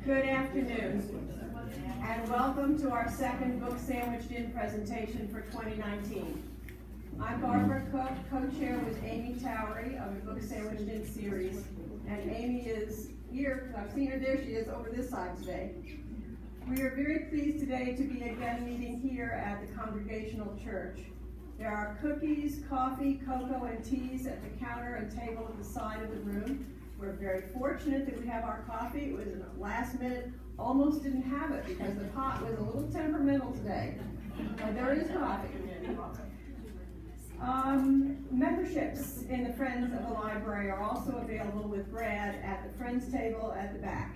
Good afternoon, and welcome to our second Book Sandwiched In presentation for 2019. I'm Barbara Cook, co-chair with Amy Towery of the Book Sandwiched In series, and Amy is here. I've seen her there. She is over this side today. We are very pleased today to be again meeting here at the Congregational Church. There are cookies, coffee, cocoa, and teas at the counter and table at the side of the room. We're very fortunate that we have our coffee. It was in the last minute, almost didn't have it because the pot was a little temperamental today. But there is coffee. Memberships in the Friends of the Library are also available with Brad at the Friends table at the back.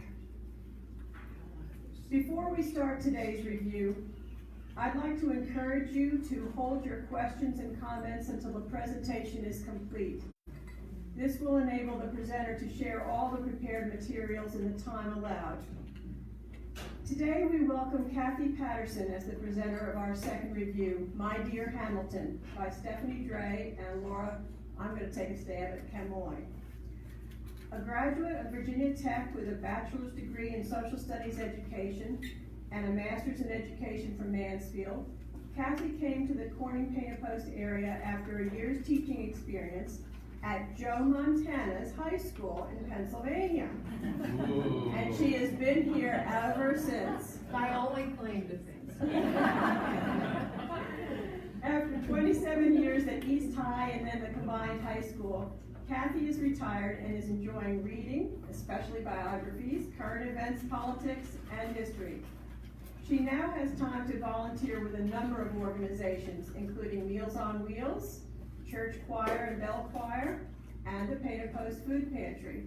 Before we start today's review, I'd like to encourage you to hold your questions and comments until the presentation is complete. This will enable the presenter to share all the prepared materials in the time allowed. Today we welcome Cathy Patterson as the presenter of our second review, My Dear Hamilton, by Stephanie Dray and Laura, I'm going to take a stab at Kamoie. A graduate of Virginia Tech with a bachelor's degree in social studies education and a master's in education from Mansfield, Cathy came to the Corning-Painter-Post area after a year's teaching experience at Joe Montana's high school in Pennsylvania. Ooh. And she has been here ever since. My only claim to fame. After 27 years at East High and then the combined high school, Cathy is retired and is enjoying reading, especially biographies, current events, politics, and history. She now has time to volunteer with a number of organizations, including Meals on Wheels, Church Choir and Bell Choir, and the Painter Post Food Pantry.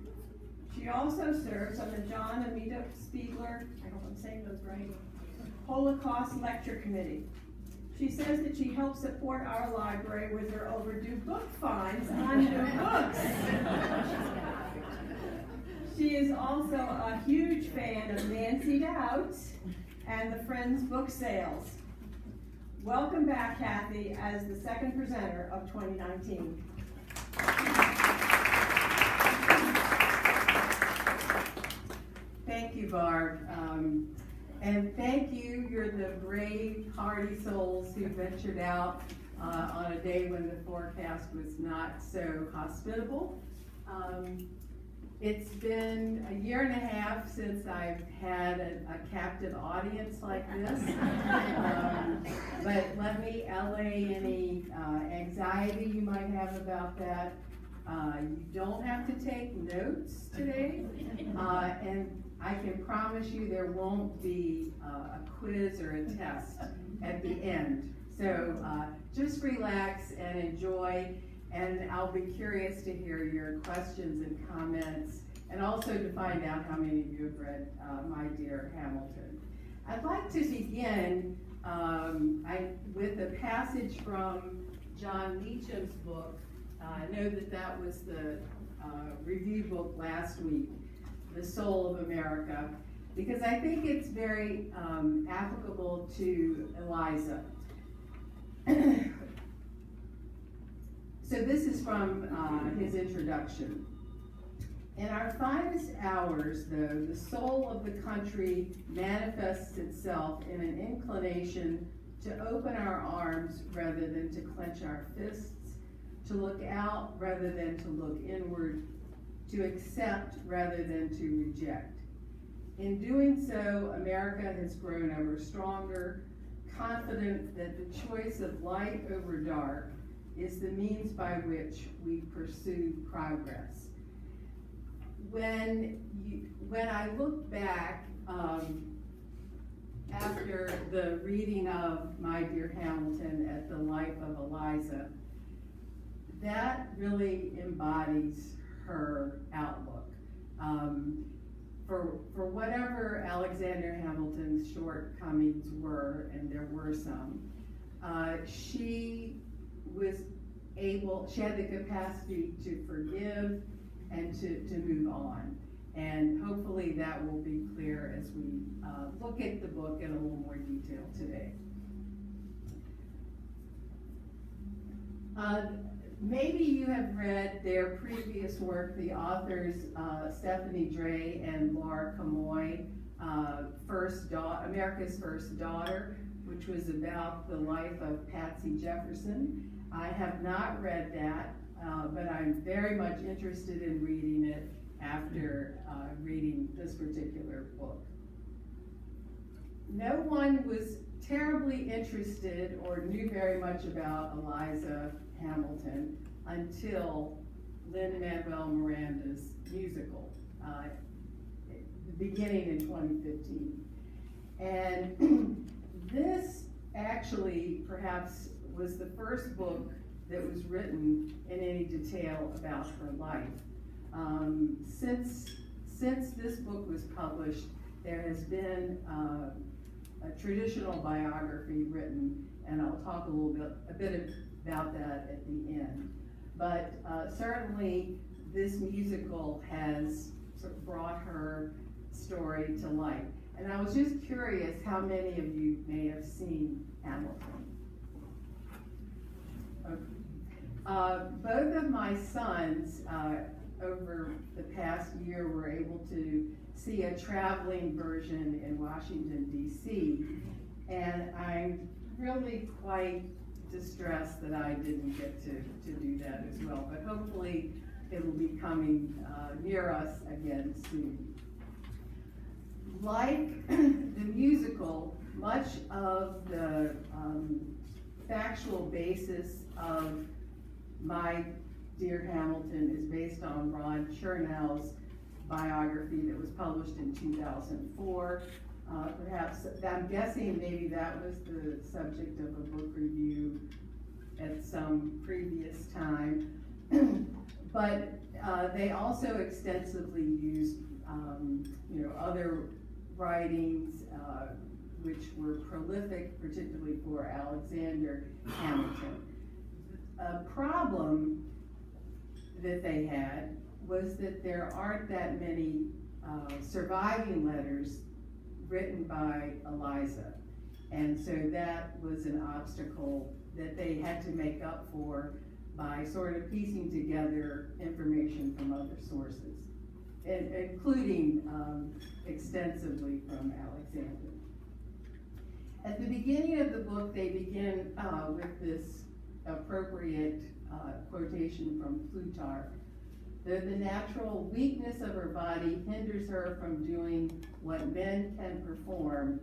She also serves on the John Amita Spiegler, I hope I'm saying those right, Holocaust Lecture Committee. She says that she helps support our library with her overdue book finds on new books. She is also a huge fan of Nancy Out and the Friends book sales. Welcome back, Cathy, as the second presenter of 2019. Thank you, Barb. And thank you. You're the brave, hardy souls who ventured out on a day when the forecast was not so hospitable. It's been a year and a half since I've had a captive audience like this. But let me allay any anxiety you might have about that. You don't have to take notes today. And I can promise you there won't be a quiz or a test at the end. So just relax and enjoy. And I'll be curious to hear your questions and comments, and also to find out how many of you have read My Dear Hamilton. I'd like to begin with a passage from John Meacham's book. I know that was the review book last week, The Soul of America, because I think it's very applicable to Eliza. So this is from his introduction. In our finest hours, though, the soul of the country manifests itself in an inclination to open our arms rather than to clench our fists, to look out rather than to look inward, to accept rather than to reject. In doing so, America has grown ever stronger, confident that the choice of light over dark is the means by which we pursue progress. When I look back after the reading of My Dear Hamilton at the Life of Eliza, that really embodies her outlook. For whatever Alexander Hamilton's shortcomings were, and there were some, she had the capacity to forgive and to move on. And hopefully that will be clear as we look at the book in a little more detail today. Maybe you have read their previous work, the authors Stephanie Dray and Laura Kamoie, America's First Daughter, which was about the life of Patsy Jefferson. I have not read that, but I'm very much interested in reading it after reading this particular book. No one was terribly interested or knew very much about Eliza Hamilton until Lin-Manuel Miranda's musical, beginning in 2015. And this actually perhaps was the first book that was written in any detail about her life. Since this book was published, there has been a traditional biography written, and I'll talk a bit about that at the end. But certainly this musical has sort of brought her story to life. And I was just curious how many of you may have seen Hamilton. Okay. Both of my sons over the past year were able to see a traveling version in Washington, D.C. And I'm really quite distressed that I didn't get to do that as well. But hopefully it'll be coming near us again soon. Like the musical, much of the factual basis of My Dear Hamilton is based on Ron Chernow's biography that was published in 2004. Perhaps, I'm guessing maybe that was the subject of a book review at some previous time. But they also extensively used other writings which were prolific, particularly for Alexander Hamilton. A problem that they had was that there aren't that many surviving letters written by Eliza. And so that was an obstacle that they had to make up for by sort of piecing together information from other sources, including extensively from Alexander. At the beginning of the book, they begin with this appropriate quotation from Plutarch. Though the natural weakness of her body hinders her from doing what men can perform,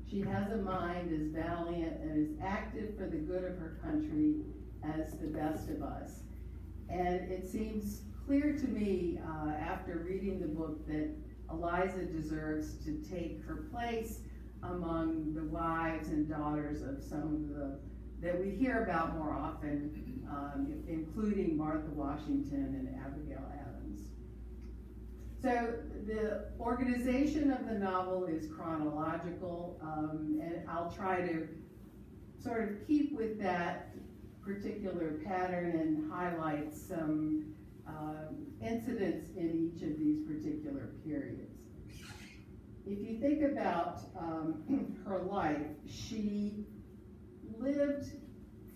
she has a mind as valiant and as active for the good of her country as the best of us. And it seems clear to me after reading the book that Eliza deserves to take her place among the wives and daughters of some of the that we hear about more often, including Martha Washington and Abigail Adams. So the organization of the novel is chronological, and I'll try to sort of keep with that particular pattern and highlight some incidents in each of these particular periods. If you think about her life, she lived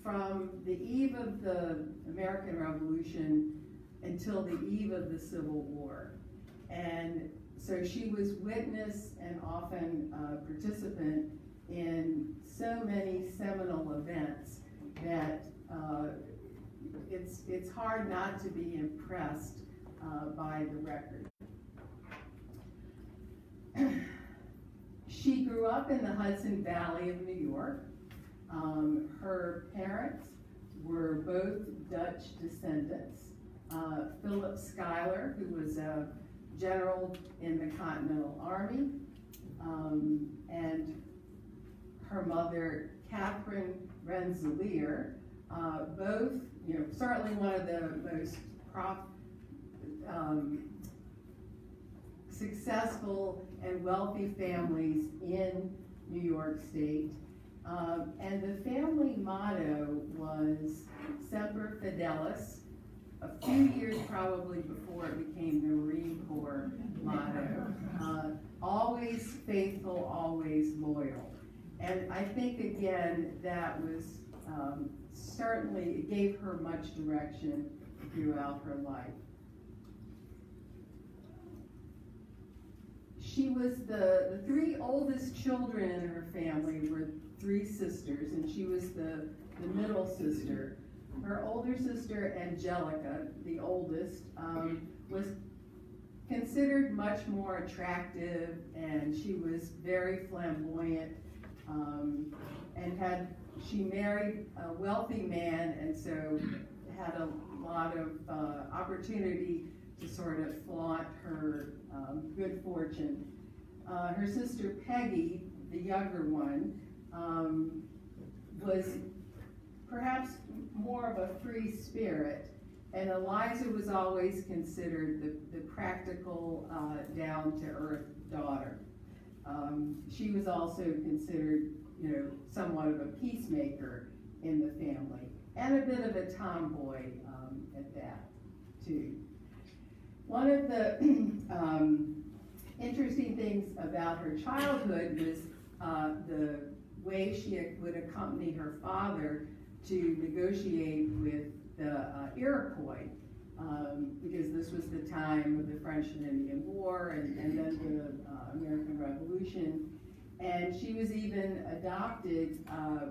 from the eve of the American Revolution until the eve of the Civil War. And so she was witness and often participant in so many seminal events that it's hard not to be impressed by the record. She grew up in the Hudson Valley of New York. Her parents were both Dutch descendants. Philip Schuyler, who was a general in the Continental Army, and her mother, Catherine Rensselaer, both, certainly one of the most successful and wealthy families in New York State. And the family motto was Semper Fidelis, a few years probably before it became the Marine Corps motto. Always faithful, always loyal. And I think, again, that was certainly gave her much direction throughout her life. She was the three oldest children in her family were three sisters, and she was the middle sister. Her older sister, Angelica, the oldest, was considered much more attractive, and she was very flamboyant, and she married a wealthy man, and so had a lot of opportunity to sort of flaunt her good fortune. Her sister Peggy, the younger one, was perhaps more of a free spirit, and Eliza was always considered the practical, down-to-earth daughter. She was also considered, somewhat of a peacemaker in the family, and a bit of a tomboy at that, too. One of the interesting things about her childhood was the way she would accompany her father to negotiate with the Iroquois, because this was the time of the French and Indian War and then the American Revolution. And she was even adopted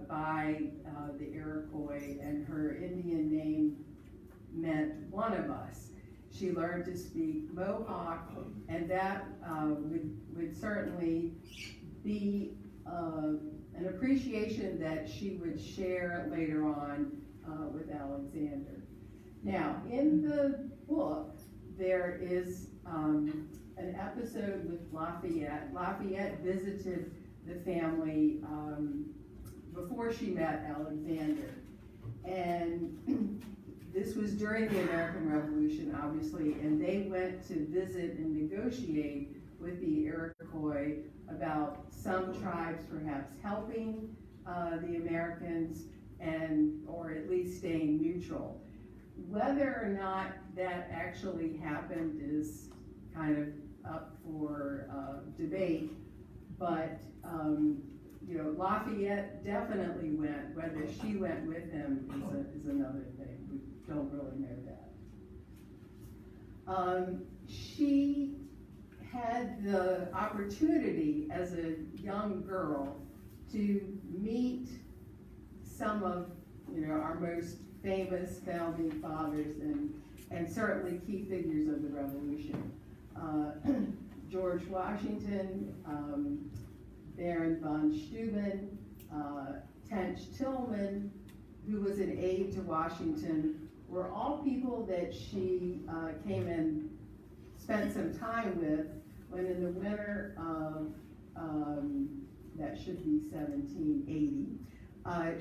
by the Iroquois, and her Indian name meant one of us. She learned to speak Mohawk, and that would certainly be an appreciation that she would share later on with Alexander. Now, in the book, there is an episode with Lafayette. Lafayette visited the family before she met Alexander. And this was during the American Revolution, obviously, and they went to visit and negotiate with the Iroquois about some tribes perhaps helping the Americans or at least staying neutral. Whether or not that actually happened is kind of up for debate, but Lafayette definitely went. Whether she went with him is another thing. We don't really know that. She had the opportunity as a young girl to meet some of our most famous founding fathers and certainly key figures of the Revolution. George Washington, Baron von Steuben, Tench Tillman, who was an aide to Washington, were all people that she came and spent some time with when in the winter of, that should be 1780,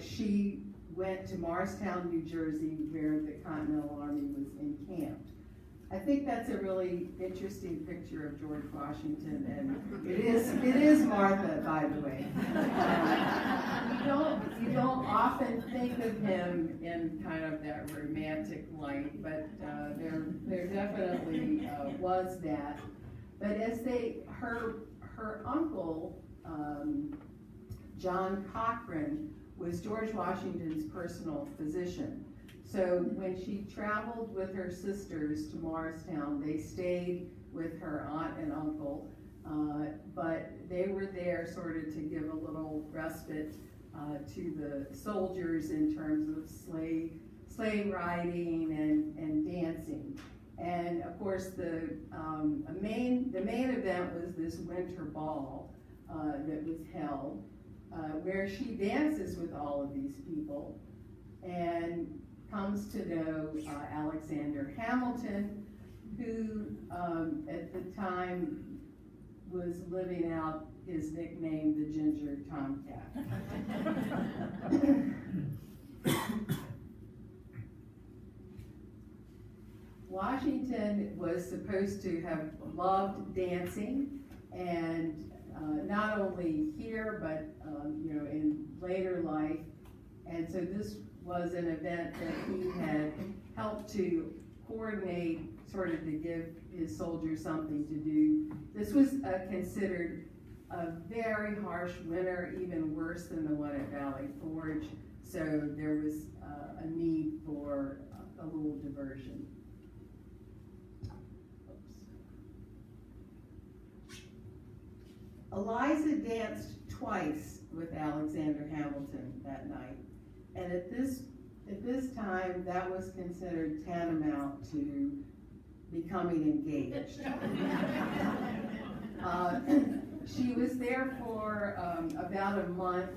she went to Morristown, New Jersey, where the Continental Army was encamped. I think that's a really interesting picture of George Washington, and it is Martha, by the way. You don't often think of him in kind of that romantic light, but there definitely was that. But as her uncle, John Cochrane, was George Washington's personal physician. So when she traveled with her sisters to Morristown, they stayed with her aunt and uncle, but they were there sort of to give a little respite to the soldiers in terms of sleigh riding and dancing. And of course, the main event was this winter ball that was held, where she dances with all of these people and comes to know Alexander Hamilton, who at the time was living out his nickname, the Ginger Tomcat. Washington was supposed to have loved dancing, and not only here, but in later life. And so this was an event that he had helped to coordinate, sort of to give his soldiers something to do. This was considered a very harsh winter, even worse than the one at Valley Forge. So there was a need for a little diversion. Eliza danced twice with Alexander Hamilton that night, and at this time, that was considered tantamount to becoming engaged. She was there for about a month,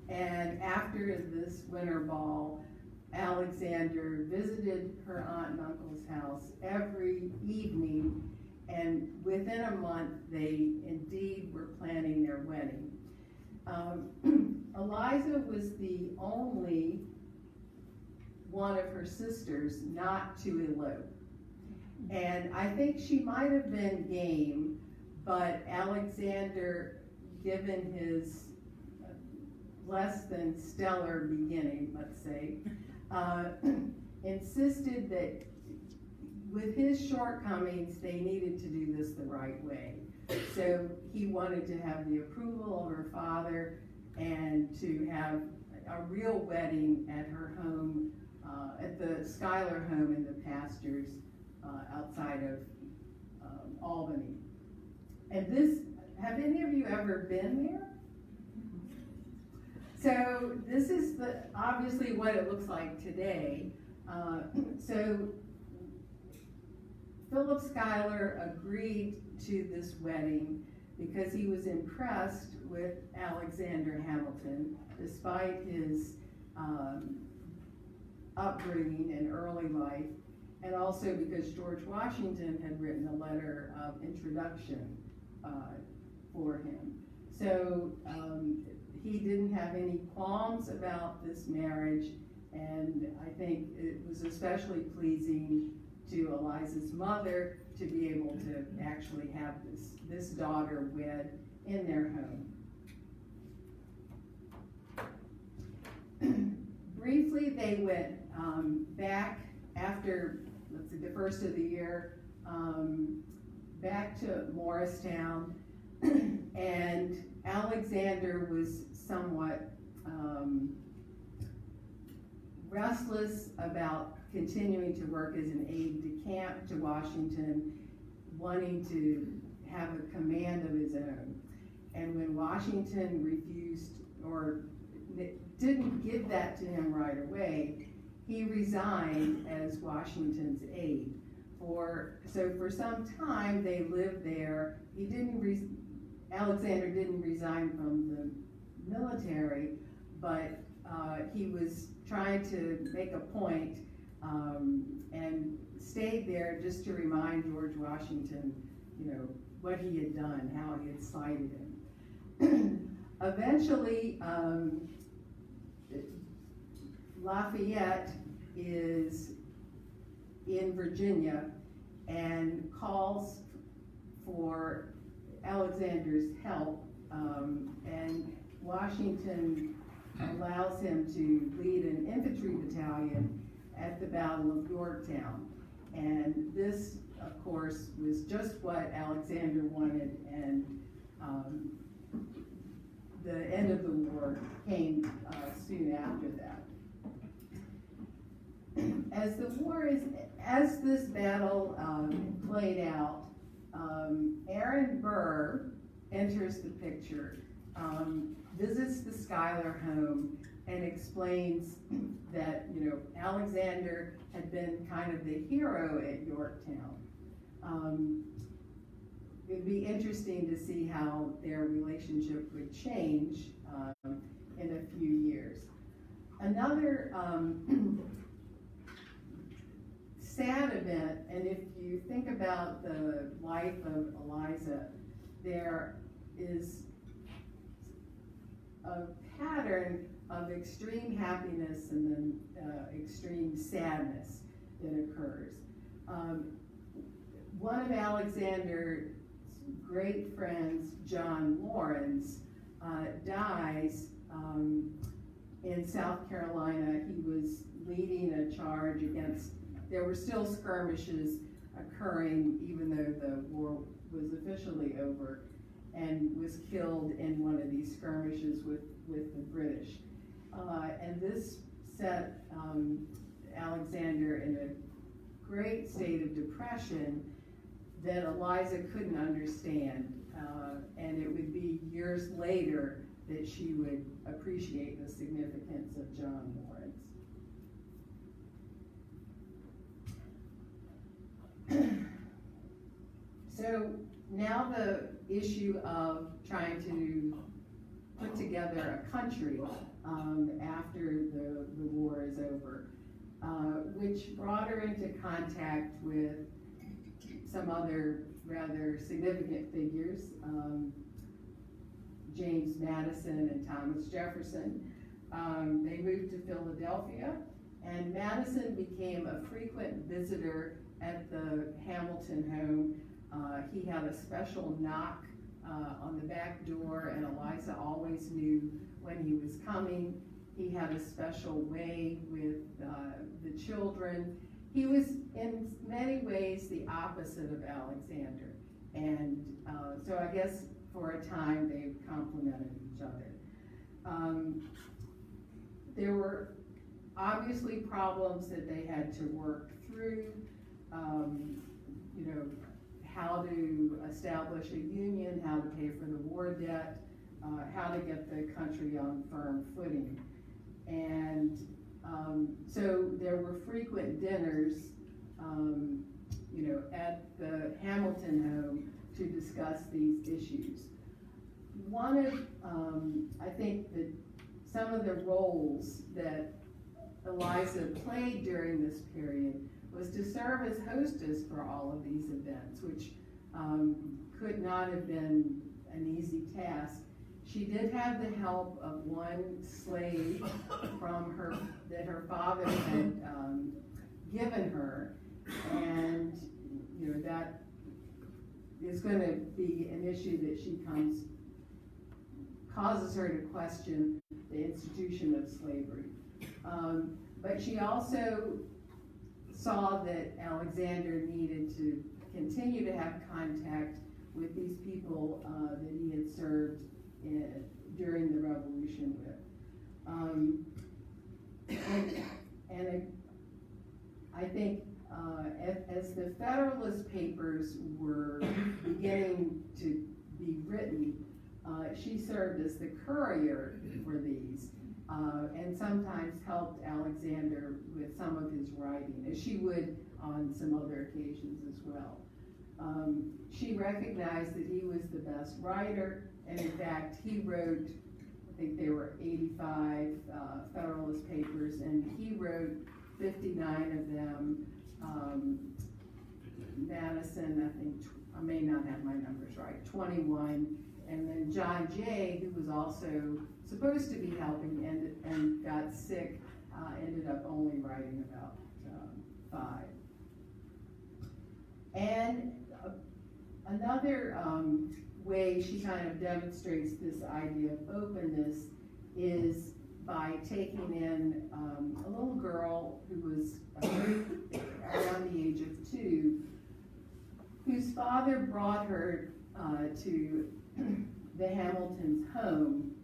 and after this winter ball, Alexander visited her aunt and uncle's house every evening, and within a month, they indeed were planning their wedding. Eliza was the only one of her sisters not to elope. And I think she might have been game, but Alexander, given his less than stellar beginning, let's say, insisted that with his shortcomings, they needed to do this the right way. So he wanted to have the approval of her father and to have a real wedding at her home, at the Schuyler home in the pastures outside of Albany. And this, have any of you ever been there? So this is obviously what it looks like today. So Philip Schuyler agreed to this wedding because he was impressed with Alexander Hamilton, despite his upbringing and early life, and also because George Washington had written a letter of introduction for him. So he didn't have any qualms about this marriage, and I think it was especially pleasing to Eliza's mother to be able to actually have this daughter wed in their home. Briefly, they went back after, let's see, the first of the year, back to Morristown, and Alexander was somewhat restless about continuing to work as an aide-de-camp to Washington, wanting to have a command of his own. And when Washington refused or didn't give that to him right away, he resigned as Washington's aide. So for some time they lived there. Alexander didn't resign from the military, but he was trying to make a point and stayed there just to remind George Washington, what he had done, how he had slighted him. Eventually, Lafayette is in Virginia and calls for Alexander's help, and Washington allows him to lead an infantry battalion at the Battle of Yorktown. And this, of course, was just what Alexander wanted, and the end of the war came soon after that. As this battle played out, Aaron Burr enters the picture, visits the Schuyler home, and explains that Alexander had been kind of the hero at Yorktown. It'd be interesting to see how their relationship would change in a few years. Another sad event, and if you think about the life of Eliza, there is a pattern of extreme happiness and then extreme sadness that occurs. One of Alexander's great friends, John Lawrence, dies in South Carolina. He was leading a charge against, there were still skirmishes occurring even though the war was officially over, and was killed in one of these skirmishes with the British. and this set Alexander in a great state of depression that Eliza couldn't understand, and it would be years later that she would appreciate the significance of John Lawrence. So now the issue of trying to put together a country after the war is over, which brought her into contact with some other rather significant figures, James Madison and Thomas Jefferson. They moved to Philadelphia, and Madison became a frequent visitor at the Hamilton home. He had a special knock on the back door, and Eliza always knew when he was coming. He had a special way with the children. He was in many ways the opposite of Alexander, and so I guess for a time they complemented each other. There were obviously problems that they had to work through, how to establish a union, how to pay for the war debt, how to get the country on firm footing. And so there were frequent dinners, at the Hamilton home to discuss these issues. One of, I think that some of the roles that Eliza played during this period was to serve as hostess for all of these events, which could not have been an easy task. She did have the help of one slave from her that her father had given her, and that is going to be an issue that she causes her to question the institution of slavery. But she also saw that Alexander needed to continue to have contact with these people that he had served during the Revolution with. I think as the Federalist Papers were beginning to be written, she served as the courier for these, and sometimes helped Alexander with some of his writing, as she would on some other occasions as well. She recognized that he was the best writer, and in fact, he wrote, I think there were 85 Federalist Papers, and he wrote 59 of them. Madison, I think, I may not have my numbers right, 21, and then John Jay, who was also supposed to be helping and got sick, ended up only writing about 5. And another way she kind of demonstrates this idea of openness is by taking in a little girl who was around the age of 2, whose father brought her to the Hamiltons' home.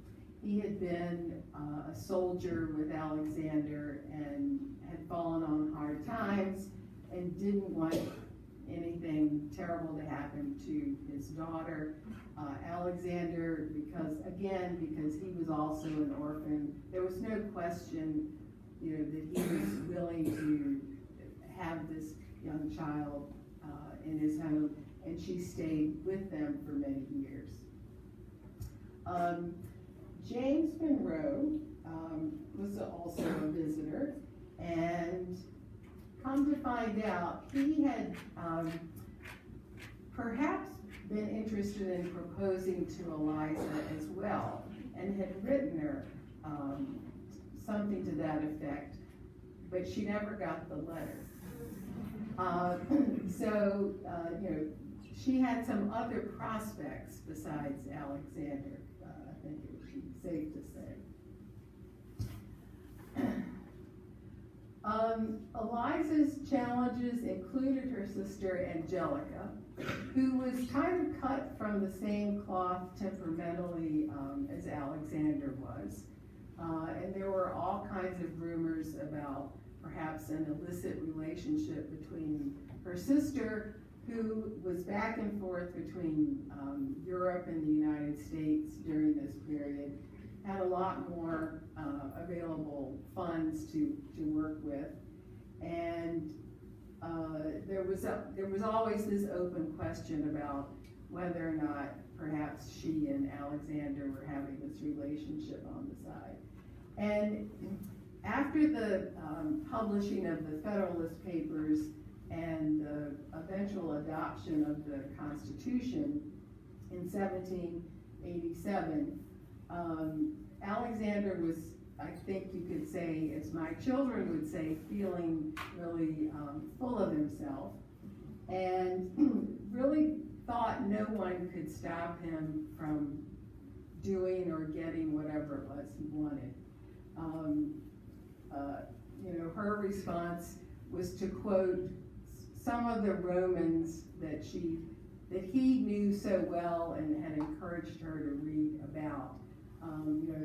He had been a soldier with Alexander and had fallen on hard times and didn't want anything terrible to happen to his daughter. Alexander, because he was also an orphan, there was no question, that he was willing to have this young child in his home, and she stayed with them for many years. James Monroe was also a visitor, and come to find out, he had perhaps been interested in proposing to Eliza as well, and had written her something to that effect, but she never got the letter. She had some other prospects besides Alexander, I think it would be safe to say. Eliza's challenges included her sister Angelica, who was kind of cut from the same cloth temperamentally as Alexander was. And there were all kinds of rumors about perhaps an illicit relationship between her sister, who was back and forth between Europe and the United States during this period, had a lot more available funds to work with, and there was always this open question about whether or not perhaps she and Alexander were having this relationship on the side. And after the publishing of the Federalist Papers and the eventual adoption of the Constitution in 1787, Alexander was, I think you could say, as my children would say, feeling really full of himself, and really thought no one could stop him from doing or getting whatever it was he wanted. Her response was to quote some of the Romans that he knew so well and had encouraged her to read about.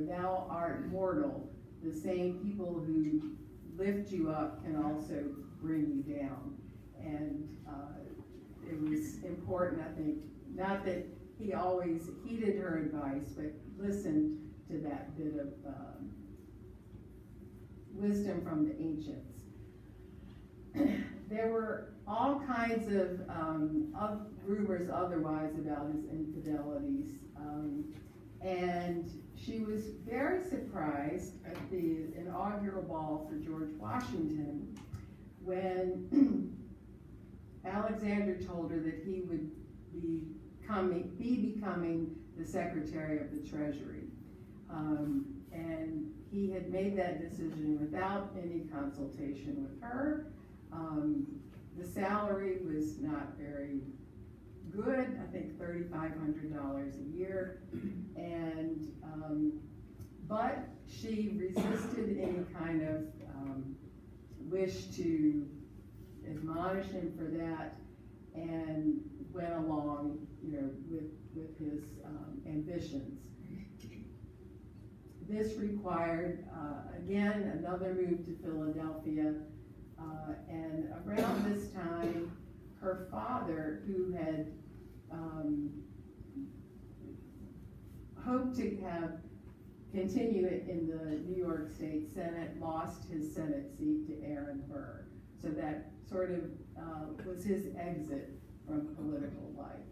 Thou art mortal, the same people who lift you up can also bring you down. And it was important, I think, not that he always heeded her advice, but listened to that bit of wisdom from the ancients. There were all kinds of rumors otherwise about his infidelities, and she was very surprised at the inaugural ball for George Washington when Alexander told her that he would be becoming the Secretary of the Treasury. And he had made that decision without any consultation with her. The salary was not very good, I think $3,500 a year, and but she resisted any kind of wish to admonish him for that, and went along, with his ambitions. This required, again, another move to Philadelphia, and around this time, her father, who had hoped to continue it in the New York State Senate, lost his Senate seat to Aaron Burr. So that sort of was his exit from political life.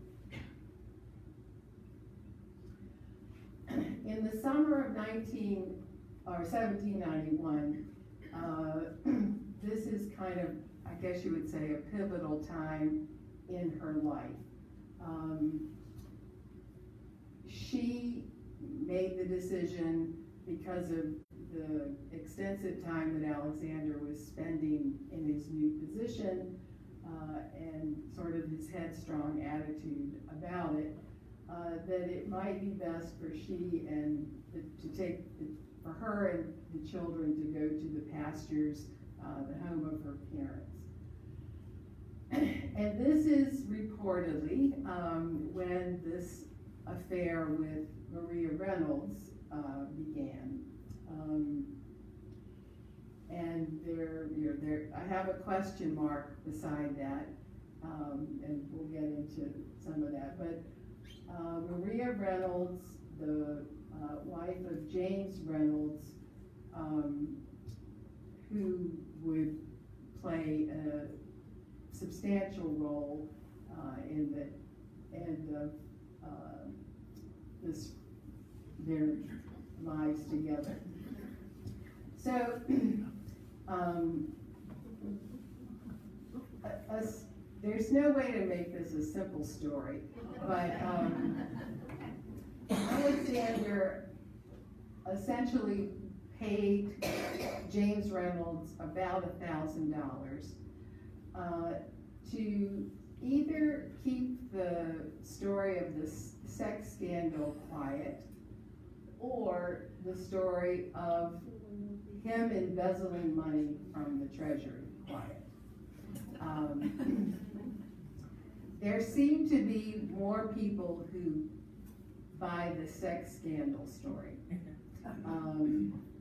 In the summer of 1791, this is kind of, I guess you would say, a pivotal time in her life. She made the decision, because of the extensive time that Alexander was spending in his new position, and sort of his headstrong attitude about it, that it might be best for for her and the children to go to the pastures, the home of her parents. And this is reportedly when this affair with Maria Reynolds began. And I have a question mark beside that, and we'll get into some of that. But Maria Reynolds, the wife of James Reynolds, who would play a substantial role in the end of their lives together. So, there's no way to make this a simple story, but Alexander essentially paid James Reynolds about $1,000 to either keep the story of this sex scandal quiet, or the story of him embezzling money from the treasury quiet. There seem to be more people who buy the sex scandal story.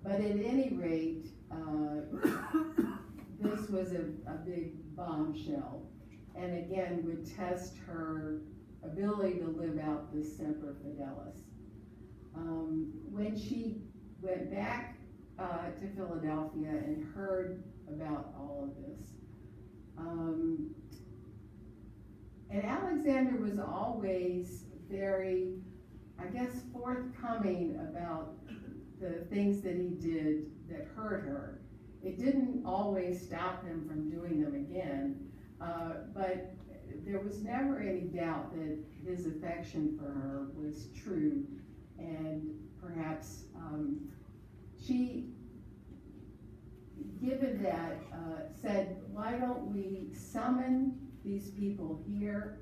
But at any rate, this was a big bombshell, and again would test her ability to live out this semper fidelis. When she went back to Philadelphia and heard about all of this, and Alexander was always very, I guess, forthcoming about the things that he did that hurt her. It didn't always stop him from doing them again, but there was never any doubt that his affection for her was true, and perhaps she, given that, said, why don't we summon these people here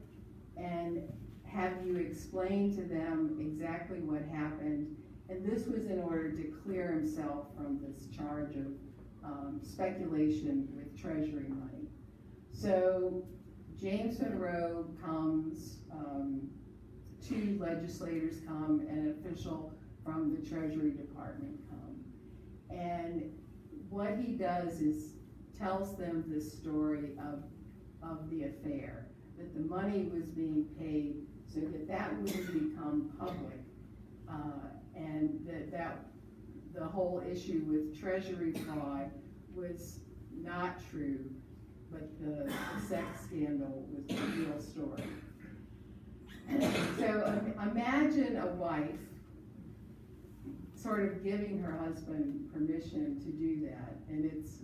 and have you explain to them exactly what happened. And this was in order to clear himself from this charge of speculation with treasury money. So James Monroe comes, two legislators come, and an official from the Treasury Department come. And what he does is tells them the story of the affair, that the money was being paid so that wouldn't become public, and that the whole issue with treasury fraud was not true, but the sex scandal was the real story. So imagine a wife sort of giving her husband permission to do that, and it's,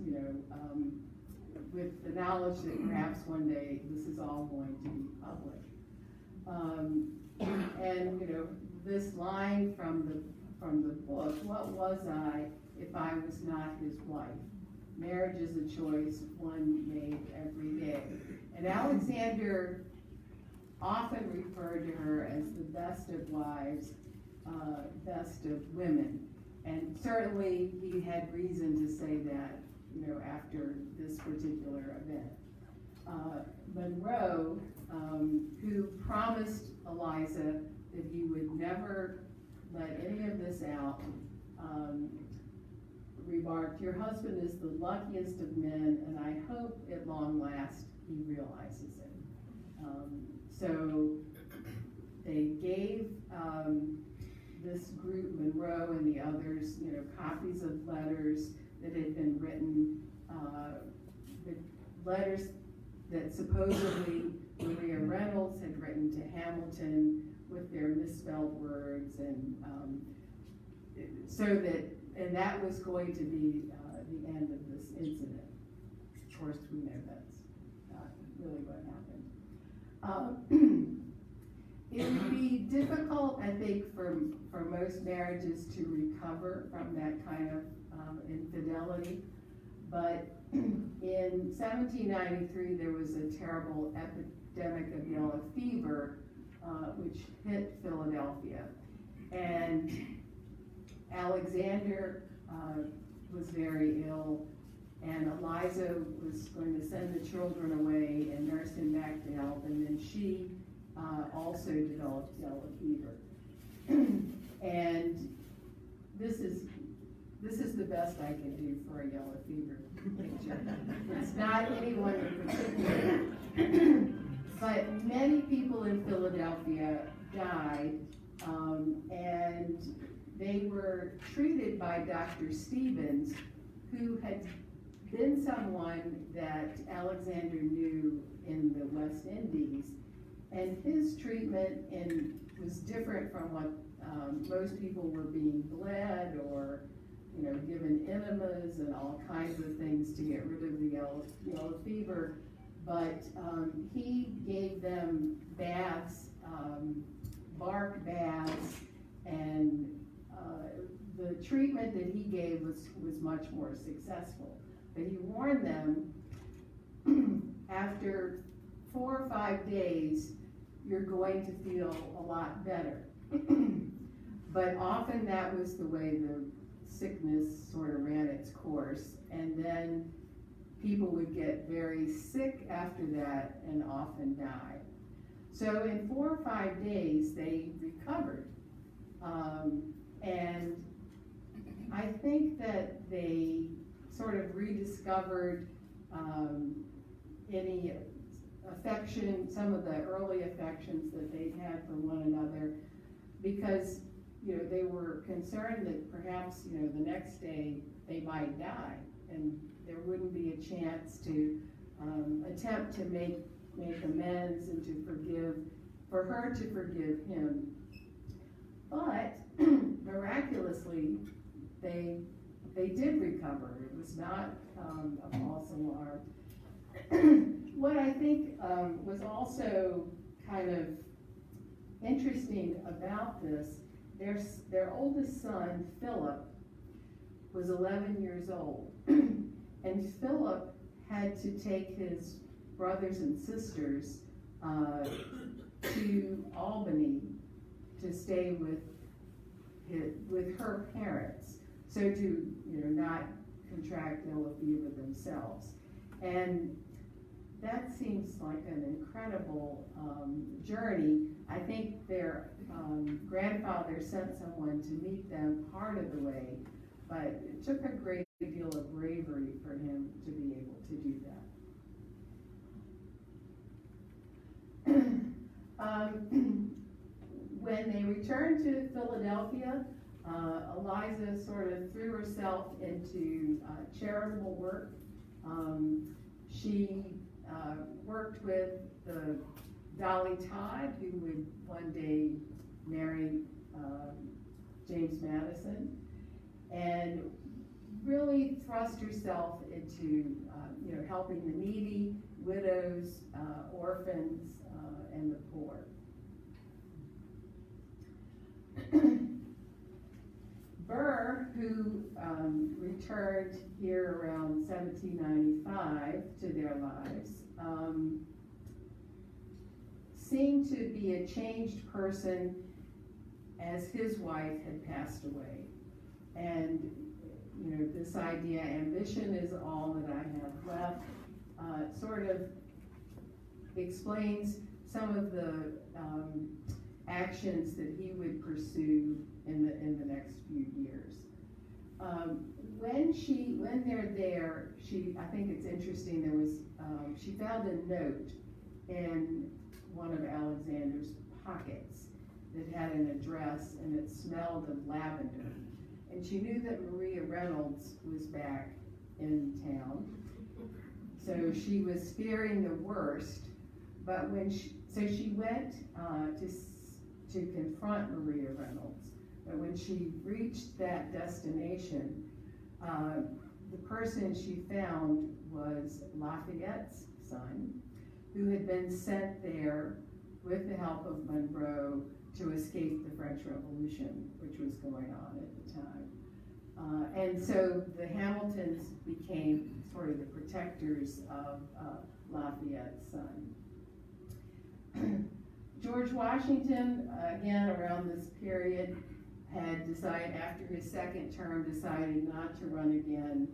with the knowledge that perhaps one day this is all going to be public. And this line from the book, what was I if I was not his wife? Marriage is a choice one made every day. And Alexander often referred to her as the best of wives, best of women. And certainly he had reason to say that, after this particular event. Monroe, who promised Eliza that he would never let any of this out, remarked, "Your husband is the luckiest of men, and I hope at long last he realizes it." So they gave this group, Monroe and the others, copies of letters that had been written, the letters that supposedly Maria Reynolds had written to Hamilton with their misspelled words, and and that was going to be the end of this incident. Of course, we know that's not really what happened. It would be difficult, I think, for most marriages to recover from that kind of infidelity, but in 1793 there was a terrible epidemic of yellow fever which hit Philadelphia, and Alexander was very ill, and Eliza was going to send the children away and nurse him back to health, and then she also developed yellow fever. And this is the best I can do for a yellow fever picture. It's not anyone in particular, but many people in Philadelphia died, and they were treated by Dr. Stevens, who had been someone that Alexander knew in the West Indies, and his treatment was different from what most people were being bled or given enemas and all kinds of things to get rid of the yellow fever, but he gave them baths, bark baths, and the treatment that he gave was much more successful. But he warned them, after 4 or 5 days, you're going to feel a lot better. But often that was the way the sickness sort of ran its course, and then people would get very sick after that and often die. So in 4 or 5 days they recovered, and I think that they sort of rediscovered any affection, some of the early affections that they'd had for one another, because, they were concerned that perhaps, the next day they might die, and there wouldn't be a chance to attempt to make amends and for her to forgive him. But miraculously, they did recover. It was not a false alarm. What I think was also kind of interesting about this, their oldest son, Philip, was 11 years old. And Philip had to take his brothers and sisters to Albany to stay with her parents, so to not contract ill fever themselves. And that seems like an incredible journey. I think their grandfather sent someone to meet them part of the way, but it took a great deal of bravery for him to be able to do that. When they returned to Philadelphia, Eliza sort of threw herself into charitable work. She worked with the Dolly Todd, who would one day marry James Madison, and really thrust herself into helping the needy, widows, orphans, and the poor. Burr, who returned here around 1795 to their lives, seemed to be a changed person as his wife had passed away. And this idea, ambition is all that I have left, sort of explains some of the actions that he would pursue in the next few years. When they're there, I think it's interesting, she found a note in one of Alexander's pockets that had an address, and it smelled of lavender. And she knew that Maria Reynolds was back in town, so she was fearing the worst. But she went to confront Maria Reynolds. But when she reached that destination, the person she found was Lafayette's son, who had been sent there with the help of Monroe to escape the French Revolution, which was going on at the time. And so the Hamiltons became sort of the protectors of Lafayette's son. George Washington, again around this period, had decided, after his second term, decided not to run again.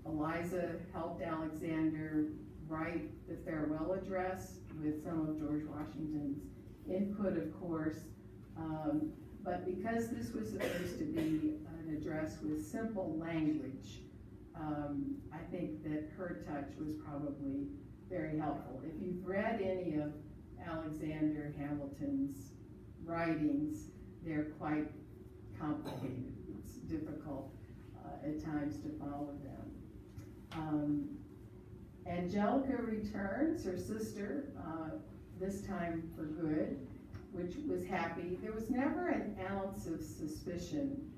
Eliza helped Alexander write the farewell address with some of George Washington's input, of course. But because this was supposed to be an address with simple language, I think that her touch was probably very helpful. If you've read any of Alexander Hamilton's writings, they're quite complicated. It's difficult at times to follow them. Angelica returns, her sister, this time for good, which was happy. There was never an ounce of suspicion,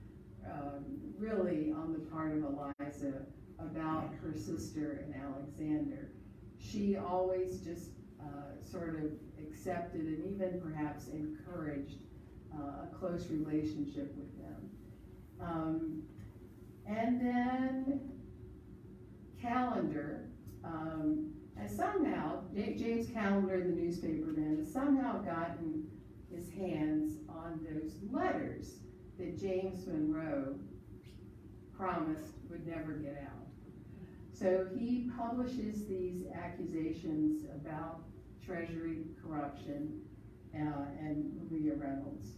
really, on the part of Eliza about her sister and Alexander. She always just sort of accepted and even perhaps encouraged a close relationship with them. And then Callender has somehow, James Callender, the newspaperman, has somehow gotten his hands on those letters that James Monroe promised would never get out. So he publishes these accusations about Treasury corruption and Maria Reynolds.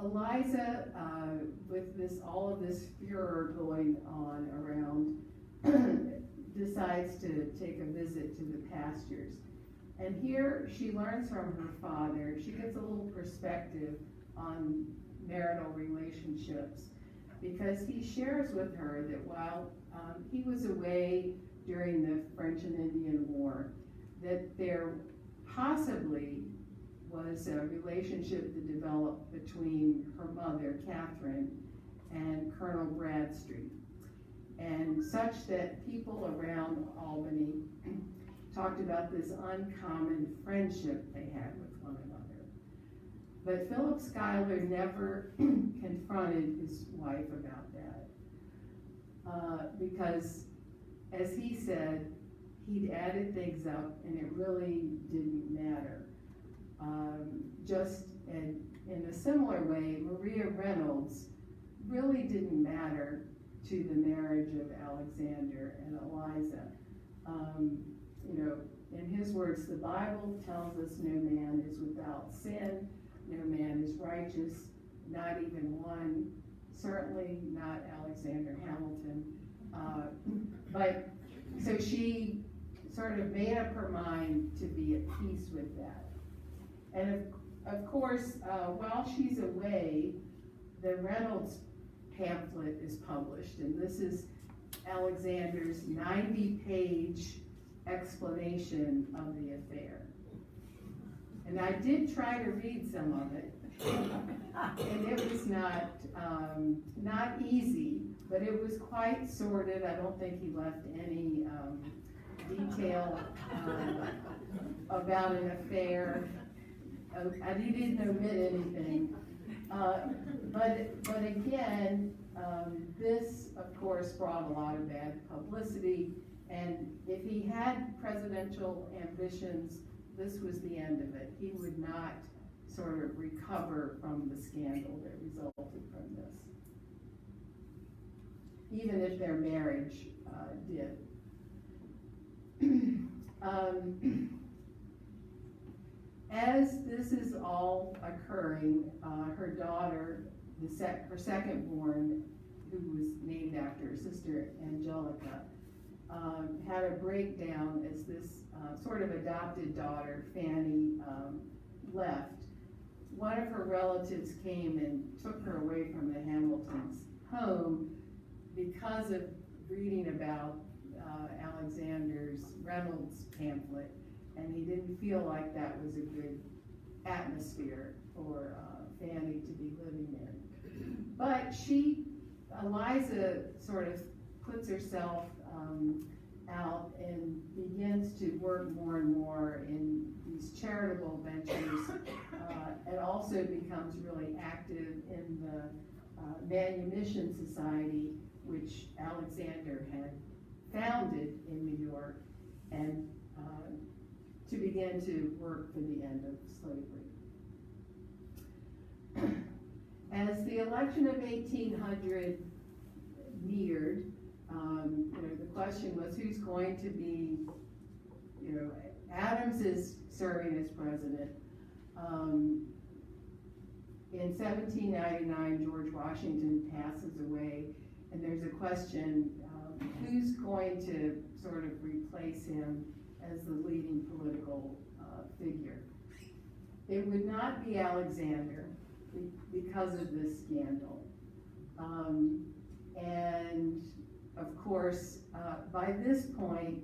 Eliza, with all of this furor going on around, decides to take a visit to the pastures. And here she learns from her father. She gets a little perspective on marital relationships, because he shares with her that while he was away during the French and Indian War, that there possibly was a relationship that developed between her mother, Catherine, and Colonel Bradstreet, and such that people around Albany talked about this uncommon friendship they had with one another. But Philip Schuyler never confronted his wife about that, because, as he said, he'd added things up and it really didn't matter. Just in a similar way, Maria Reynolds really didn't matter to the marriage of Alexander and Eliza. In his words, the Bible tells us no man is without sin, no man is righteous, not even one, certainly not Alexander Hamilton. But so she sort of made up her mind to be at peace with that. And of course, while she's away, the Reynolds pamphlet is published, and this is Alexander's 90-page explanation of the affair. And I did try to read some of it, and it was not easy, but it was quite sordid. I don't think he left any detail about an affair. He didn't omit anything. But again, this, of course, brought a lot of bad publicity, and if he had presidential ambitions, this was the end of it. He would not sort of recover from the scandal that resulted from this, even if their marriage did. As this is all occurring, her daughter, her second born, who was named after her sister Angelica, had a breakdown as this sort of adopted daughter, Fanny, left. One of her relatives came and took her away from the Hamiltons' home because of reading about Alexander's Reynolds pamphlet, and he didn't feel like that was a good atmosphere for Fanny to be living in. But Eliza sort of puts herself out and begins to work more and more in these charitable ventures, and also becomes really active in the Manumission Society, which Alexander had founded in New York, and to begin to work for the end of slavery. As the election of 1800 neared, the question was who's going to be, Adams is serving as president. In 1799, George Washington passes away, and there's a question, who's going to sort of replace him as the leading political figure? It would not be Alexander because of this scandal. And of course, by this point,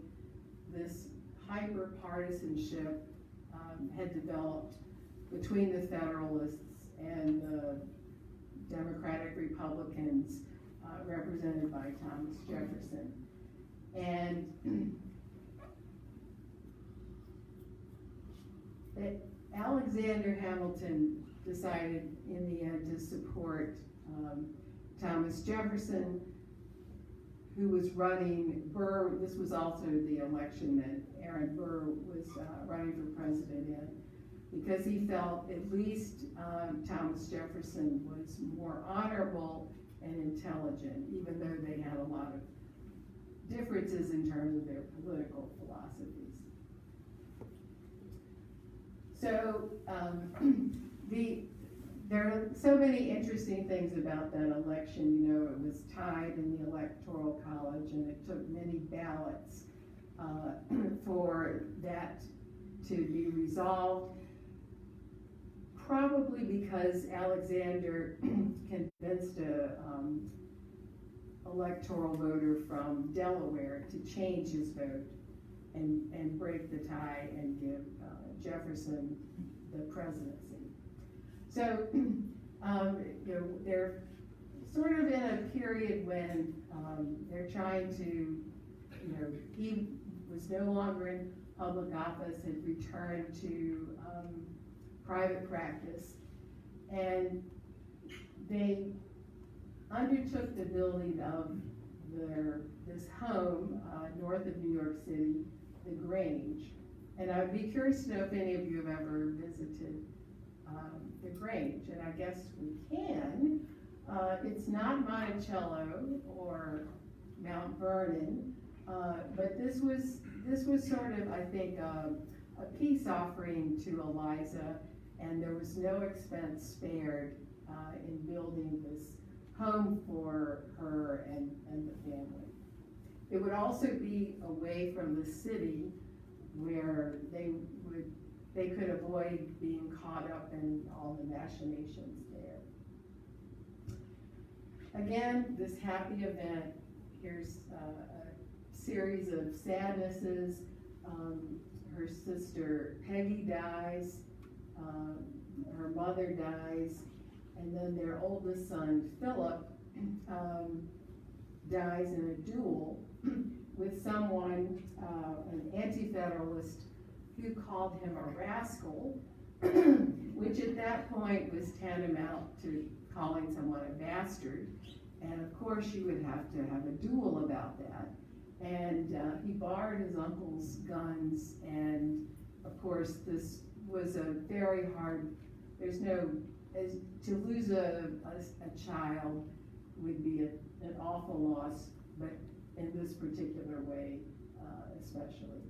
this hyper-partisanship had developed between the Federalists and the Democratic Republicans represented by Thomas Jefferson. And Alexander Hamilton decided in the end to support Thomas Jefferson, who was running. Burr, this was also the election that Aaron Burr was running for president in, because he felt at least Thomas Jefferson was more honorable and intelligent, even though they had a lot of differences in terms of their political philosophies. So there are so many interesting things about that election. You know, it was tied in the Electoral College, and it took many ballots for that to be resolved. Probably because Alexander convinced a electoral voter from Delaware to change his vote and break the tie and give Jefferson the presidency. So, you know, they're sort of in a period when they're trying to, you know, he was no longer in public office, had returned to private practice, and they undertook the building of this home north of New York City, the Grange. And I would be curious to know if any of you have ever visited the Grange, and I guess we can. It's not Monticello or Mount Vernon, but this was sort of, I think, a peace offering to Eliza, and there was no expense spared in building this home for her and the family. It would also be away from the city, where they could avoid being caught up in all the machinations there. Again, this happy event, here's a series of sadnesses. Her sister Peggy dies, her mother dies, and then their oldest son, Philip, dies in a duel with someone, an anti-federalist, who called him a rascal, which at that point was tantamount to calling someone a bastard. And of course you would have to have a duel about that. And he borrowed his uncle's guns, and of course this was a very hard, to lose a child would be an awful loss, but in this particular way especially.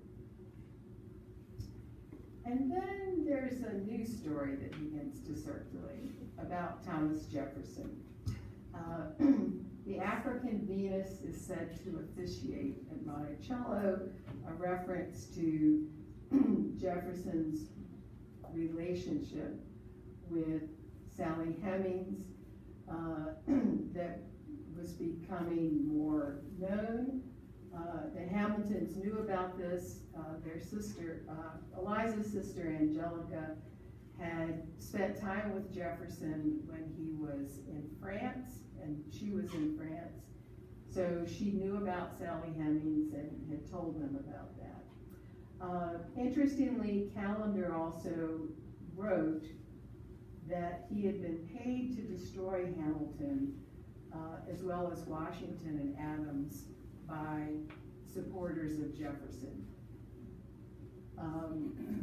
And then there's a news story that begins to circulate about Thomas Jefferson. The African Venus is said to officiate at Monticello, a reference to Jefferson's relationship with Sally Hemings that was becoming more known. The Hamiltons knew about this. Their sister, Eliza's sister Angelica, had spent time with Jefferson when he was in France, and she was in France. So she knew about Sally Hemings and had told them about that. Interestingly, Callender also wrote that he had been paid to destroy Hamilton, as well as Washington and Adams, by supporters of Jefferson.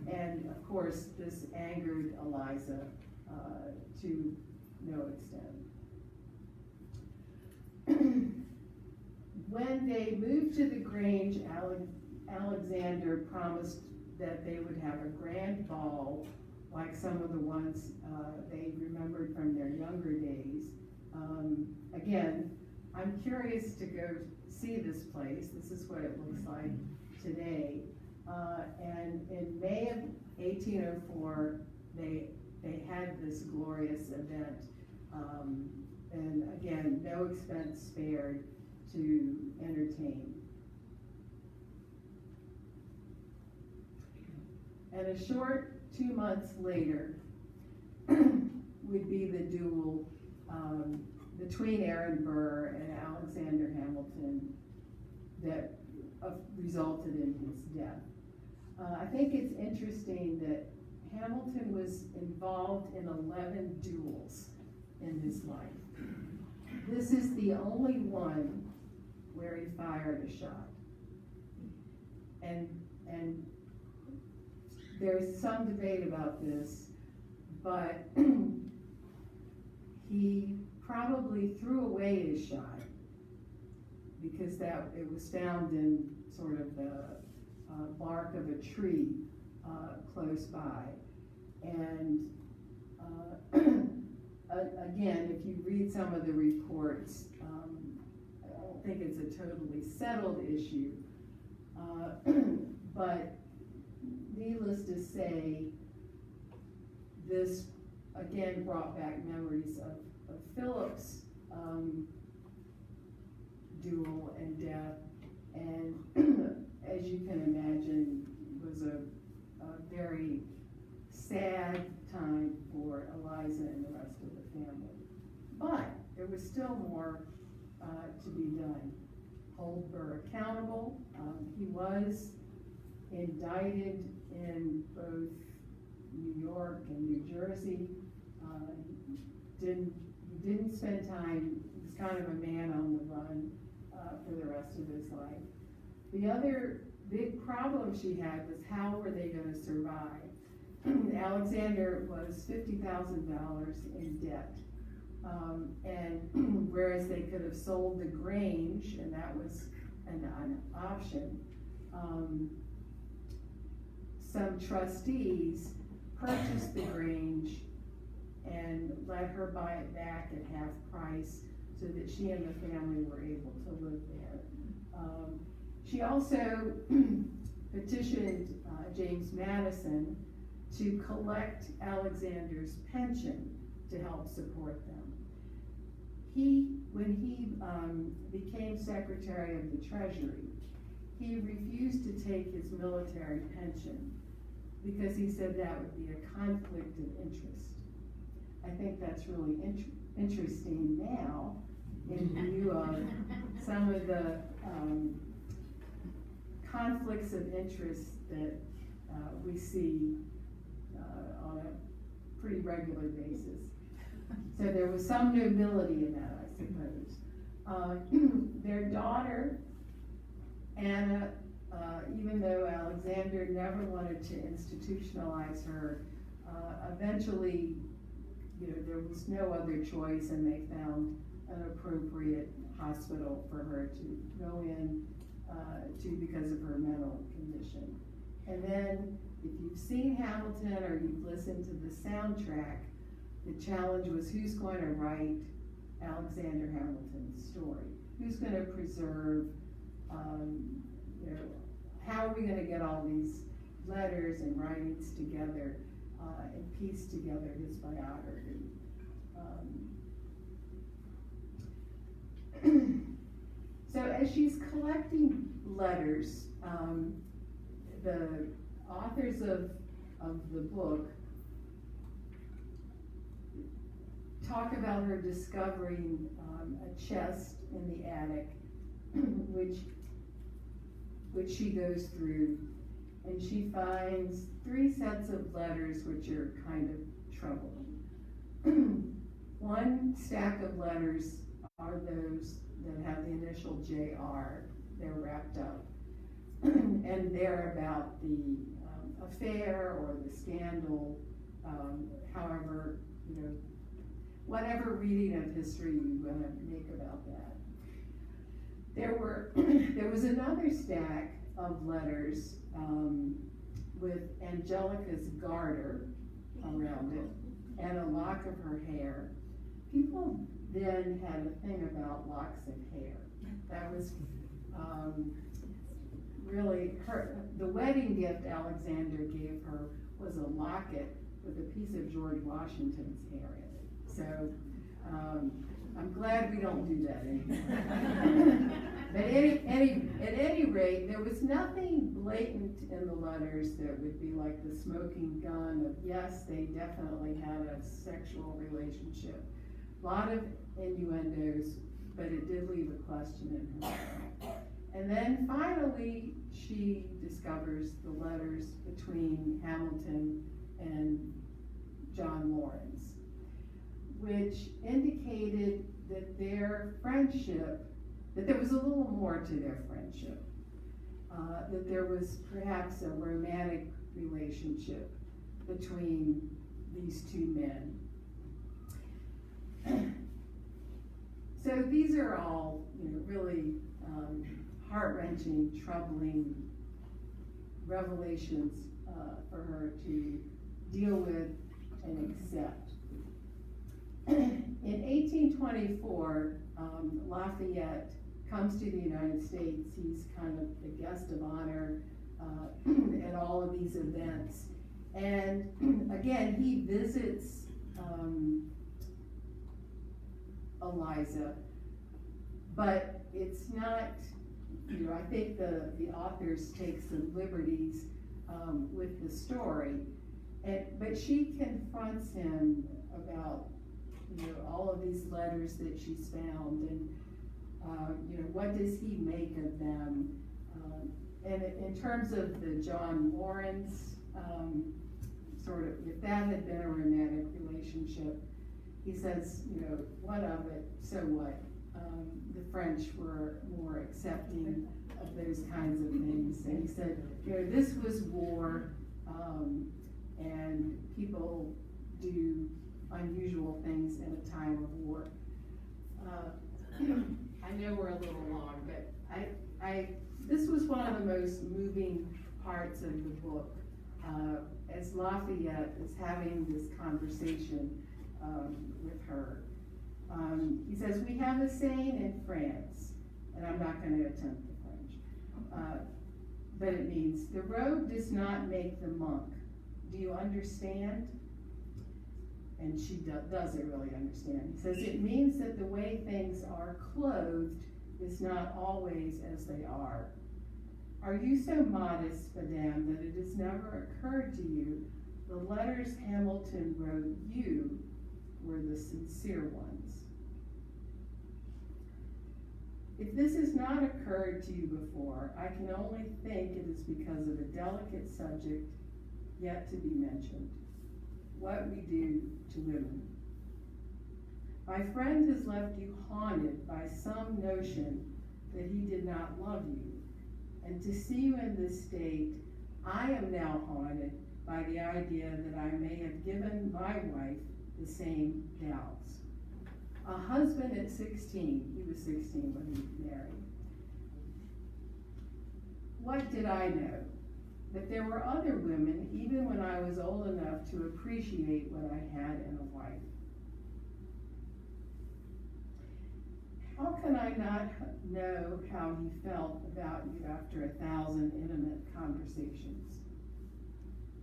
And of course, this angered Eliza to no extent. When they moved to the Grange, Alexander promised that they would have a grand ball, like some of the ones they remembered from their younger days. Again, I'm curious to go see this place. This is what it looks like today. And in May of 1804, they had this glorious event. And again, no expense spared to entertain. And a short 2 months later would be the duel between Aaron Burr and Alexander Hamilton that resulted in his death. I think it's interesting that Hamilton was involved in 11 duels in his life. This is the only one where he fired a shot. And there's some debate about this, but he probably threw away his shot because it was found in sort of the bark of a tree close by. And again, if you read some of the reports, I don't think it's a totally settled issue. But needless to say, this again brought back memories of Philip's duel and death, and as you can imagine, was a very sad time for Eliza and the rest of the family. But there was still more to be done. Hold her accountable. He was indicted in both New York and New Jersey. He didn't spend time. He was kind of a man on the run for the rest of his life. The other big problem she had was how were they going to survive? Alexander was $50,000 in debt. And whereas they could have sold the Grange, and that was an option, some trustees purchased the Grange and let her buy it back at half price so that she and the family were able to live there. She also petitioned James Madison to collect Alexander's pension to help support them. When he became Secretary of the Treasury, he refused to take his military pension because he said that would be a conflict of interest. I think that's really interesting now in view of some of the conflicts of interest that we see on a pretty regular basis. So there was some nobility in that, I suppose. Their daughter, Anna, even though Alexander never wanted to institutionalize her, eventually, there was no other choice, and they found an appropriate hospital for her to go in to because of her mental condition. And then, if you've seen Hamilton or you've listened to the soundtrack, the challenge was who's going to write Alexander Hamilton's story? Who's going to preserve, how are we going to get all these letters and writings together and piece together his biography? So as she's collecting letters, the authors of the book talk about her discovering a chest in the attic, which she goes through, and she finds 3 sets of letters which are kind of troubling. One stack of letters are those that have the initial JR. They're wrapped up, and they're about the affair or the scandal, however, whatever reading of history you want to make about that. There was another stack of letters with Angelica's garter around it and a lock of her hair. People then had a thing about locks of hair. That was really the wedding gift Alexander gave her was a locket with a piece of George Washington's hair in it. So I'm glad we don't do that anymore. But at any rate, there was nothing blatant in the letters that would be like the smoking gun of, yes, they definitely had a sexual relationship. A lot of innuendos, but it did leave a question in her mind. And then finally, she discovers the letters between Hamilton and John Lawrence, which indicated that their friendship, that there was a little more to their friendship, that there was perhaps a romantic relationship between these 2 men. So these are all, really heart-wrenching, troubling revelations for her to deal with and accept. In 1824, Lafayette comes to the United States. He's kind of the guest of honor at all of these events. And again, he visits Eliza, but it's not, I think the authors take some liberties with the story, but she confronts him about, all of these letters that she's found, and, what does he make of them? And in terms of the John Lawrence, sort of, if that had been a romantic relationship, he says, what of it, so what? The French were more accepting of those kinds of things. And he said, this was war, and people do unusual things in a time of war. I know we're a little long, but this was one of the most moving parts of the book, as Lafayette is having this conversation with her. He says, we have a saying in France, and I'm not going to attempt the French, but it means, the robe does not make the monk. Do you understand? And she doesn't really understand. He says, it means that the way things are clothed is not always as they are. Are you so modest, madame, that it has never occurred to you the letters Hamilton wrote you were the sincere ones? If this has not occurred to you before, I can only think it is because of a delicate subject yet to be mentioned, what we do to women. My friend has left you haunted by some notion that he did not love you, and to see you in this state, I am now haunted by the idea that I may have given my wife the same doubts. A husband at 16, he was 16 when he married. What did I know? That there were other women, even when I was old enough to appreciate what I had in a wife. How can I not know how he felt about you after 1,000 intimate conversations?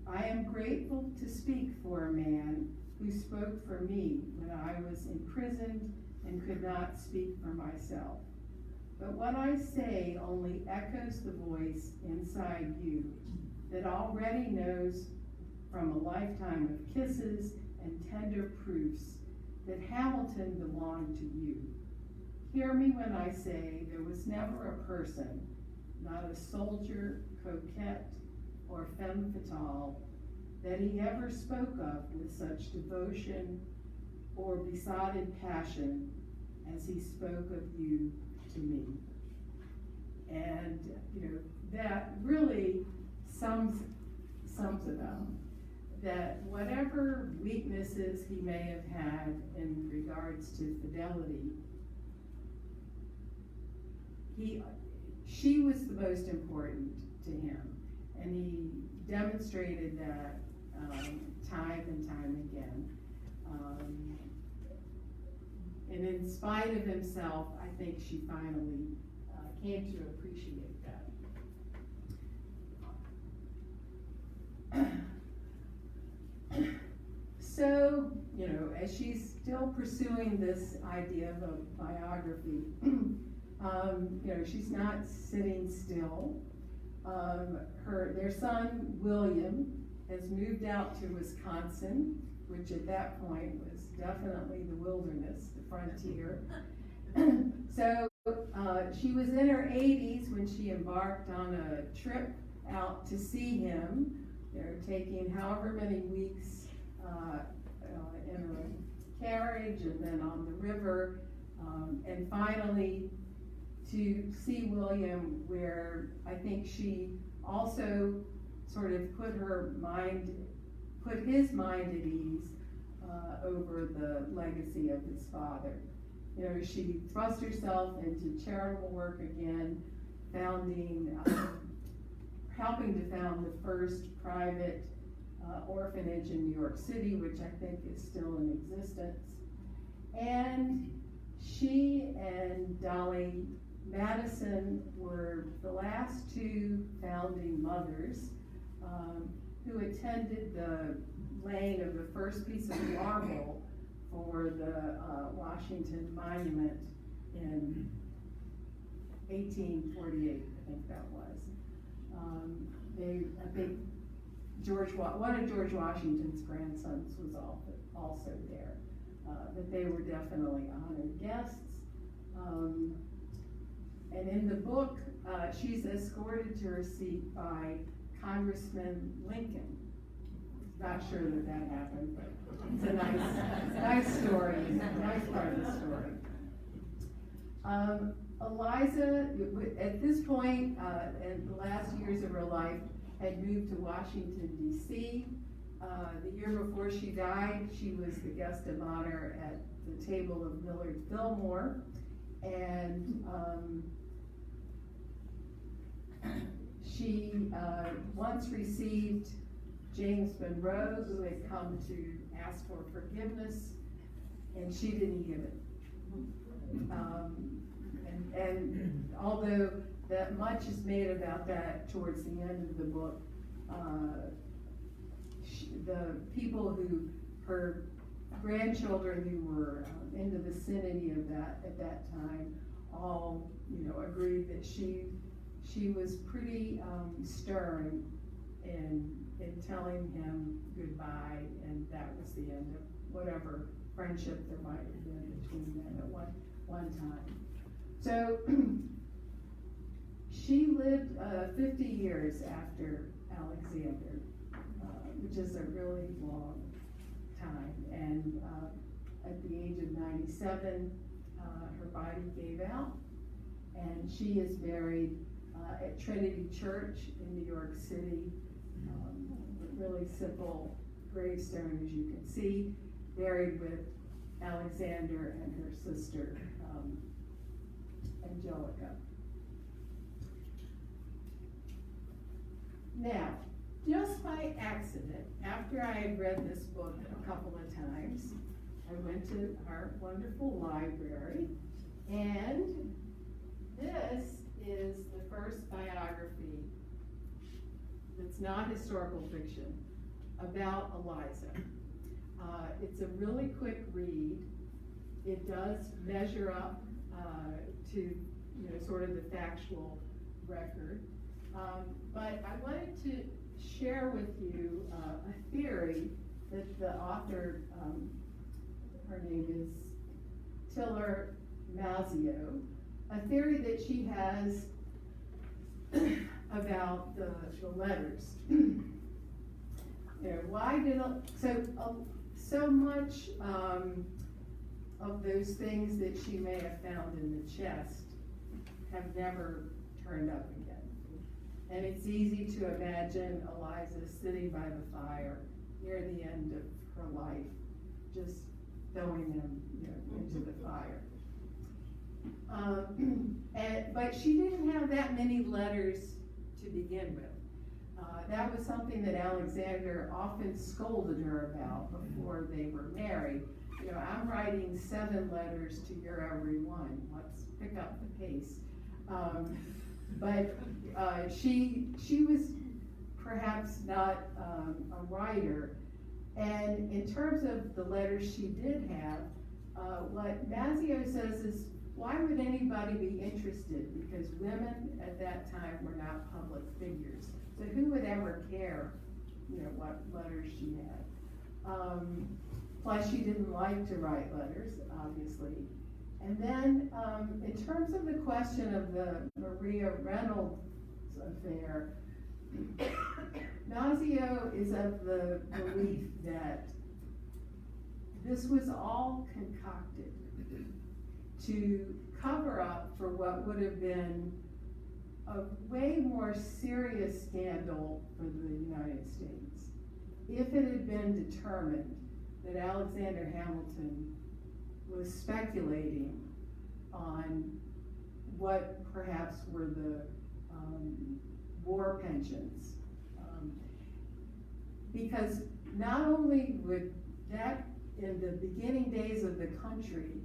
I am grateful to speak for a man who spoke for me when I was imprisoned and could not speak for myself. But what I say only echoes the voice inside you that already knows from a lifetime of kisses and tender proofs that Hamilton belonged to you. Hear me when I say there was never a person, not a soldier, coquette, or femme fatale, that he ever spoke of with such devotion or besotted passion as he spoke of you to me. And, that really sums it up. That whatever weaknesses he may have had in regards to fidelity, she was the most important to him, and he demonstrated that time and time again. And in spite of himself, I think she finally came to appreciate that. So, as she's still pursuing this idea of a biography, she's not sitting still. Their son, William, has moved out to Wisconsin, which at that point was definitely the wilderness, the frontier. So she was in her 80s when she embarked on a trip out to see him. They're taking however many weeks in a carriage and then on the river, and finally to see William, where I think she also sort of put his mind at ease over the legacy of his father. She thrust herself into charitable work again, helping to found the first private orphanage in New York City, which I think is still in existence. And she and Dolly Madison were the last two founding mothers who attended the laying of the first piece of marble for the Washington Monument in 1848, I think that was. I think one of George Washington's grandsons was also there. But they were definitely honored guests. And in the book, she's escorted to her seat by Congressman Lincoln. Not sure that happened, but it's a nice story, nice part of the story. Eliza, at this point, in the last years of her life, had moved to Washington, D.C. The year before she died, she was the guest of honor at the table of Millard Fillmore, and she once received James Monroe, who had come to ask for forgiveness, and she didn't give it. And although that much is made about that towards the end of the book, the people who, her grandchildren who were in the vicinity of that at that time, all agreed that she was pretty stern in telling him goodbye, and that was the end of whatever friendship there might have been between them at one time. So she lived 50 years after Alexander, which is a really long time. And at the age of 97, her body gave out, and she is buried at Trinity Church in New York City. Really simple gravestone, as you can see, buried with Alexander and her sister, Angelica. Now, just by accident, after I had read this book a couple of times, I went to our wonderful library, and this is the first biography that's not historical fiction about Eliza. It's a really quick read. It does measure up to sort of the factual record. But I wanted to share with you a theory that the author, her name is Tiller Mazio, a theory that she has about the letters. Why did so much of those things that she may have found in the chest have never turned up again? And it's easy to imagine Eliza sitting by the fire near the end of her life, just throwing them into the fire. But she didn't have that many letters to begin with. That was something that Alexander often scolded her about before they were married. I'm writing 7 letters to your every one. Let's pick up the pace. But she was perhaps not a writer. And in terms of the letters she did have, what Mazio says is, why would anybody be interested? Because women at that time were not public figures. So who would ever care, what letters she had? Plus, she didn't like to write letters, obviously. And then, in terms of the question of the Maria Reynolds affair, Mazio is of the belief that this was all concocted to cover up for what would have been a way more serious scandal for the United States if it had been determined that Alexander Hamilton was speculating on what perhaps were the war pensions. Because not only would that in the beginning days of the country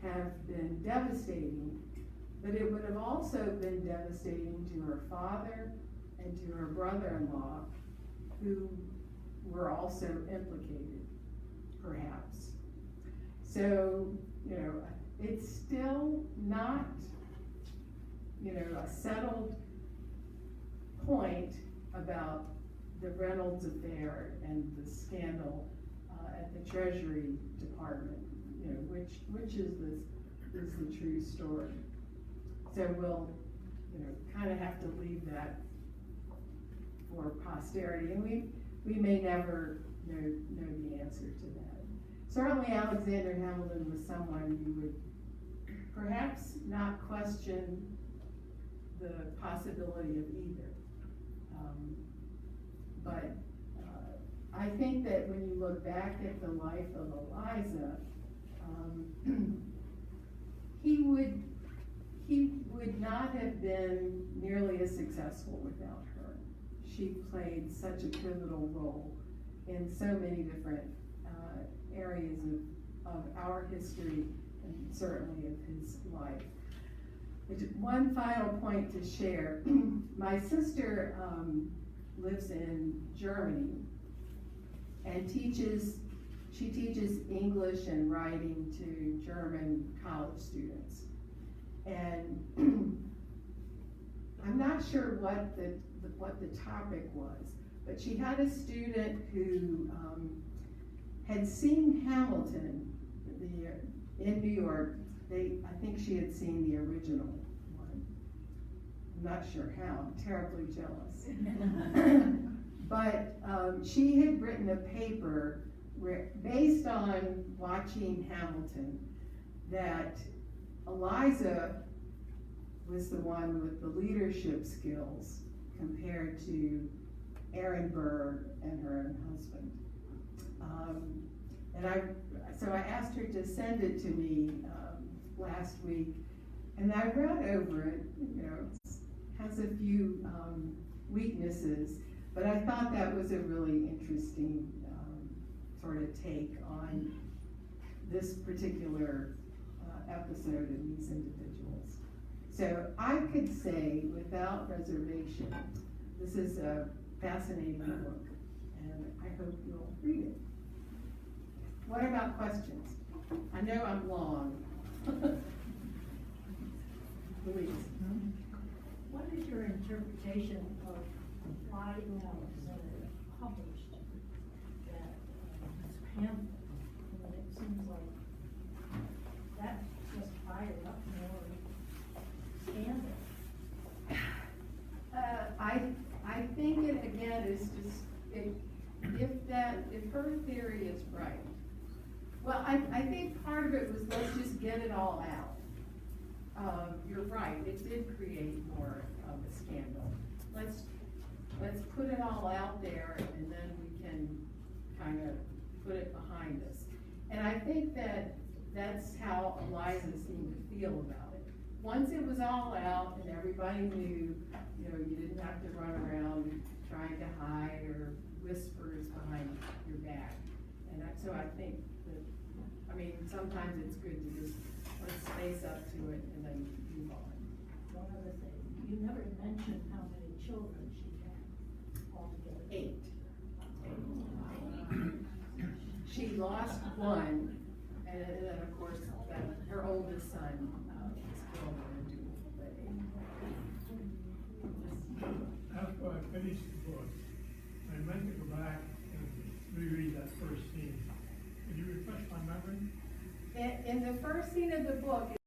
have been devastating, but it would have also been devastating to her father and to her brother-in-law, who were also implicated, perhaps. So, it's still not, a settled point about the Reynolds affair and the scandal at the Treasury Department, which is the true story. So we'll, kind of have to leave that for posterity, and we may never know the answer to that. Certainly Alexander Hamilton was someone you would perhaps not question the possibility of either. But I think that when you look back at the life of Eliza, he would not have been nearly as successful without her. She played such a pivotal role in so many different areas of our history and certainly of his life. One final point to share. My sister lives in Germany and she teaches English and writing to German college students. And I'm not sure what the topic was, but she had a student who had seen Hamilton in New York. I think she had seen the original one. I'm not sure how, I'm terribly jealous. But she had written a paper based on watching Hamilton that Eliza was the one with the leadership skills compared to Aaron Burr and her own husband. So I asked her to send it to me last week, and I read over it. It has a few weaknesses, but I thought that was a really interesting sort of take on this particular episode and these individuals. So I could say without reservation, this is a fascinating book, and I hope you'll read it. What about questions? I know I'm long. Louise. What is your interpretation of why Alexander published that pamphlet? And it seems like that just fired up more scandal. I think it again is just if her theory is right. Well, I think part of it was let's just get it all out. You're right, it did create more of a scandal. Let's put it all out there and then we can kind of put it behind us. And I think that that's how Eliza seemed to feel about it. Once it was all out and everybody knew, you didn't have to run around trying to hide or whispers behind your back. And so I think that, sometimes it's good to just let's face up to it and then move on. One other thing, you never mentioned how many children she had altogether. 8. She lost one, and then of course her oldest son was killed in a duel. After I finished the book, I meant to go back and reread that first scene. Can you refresh my memory? In the first scene of the book,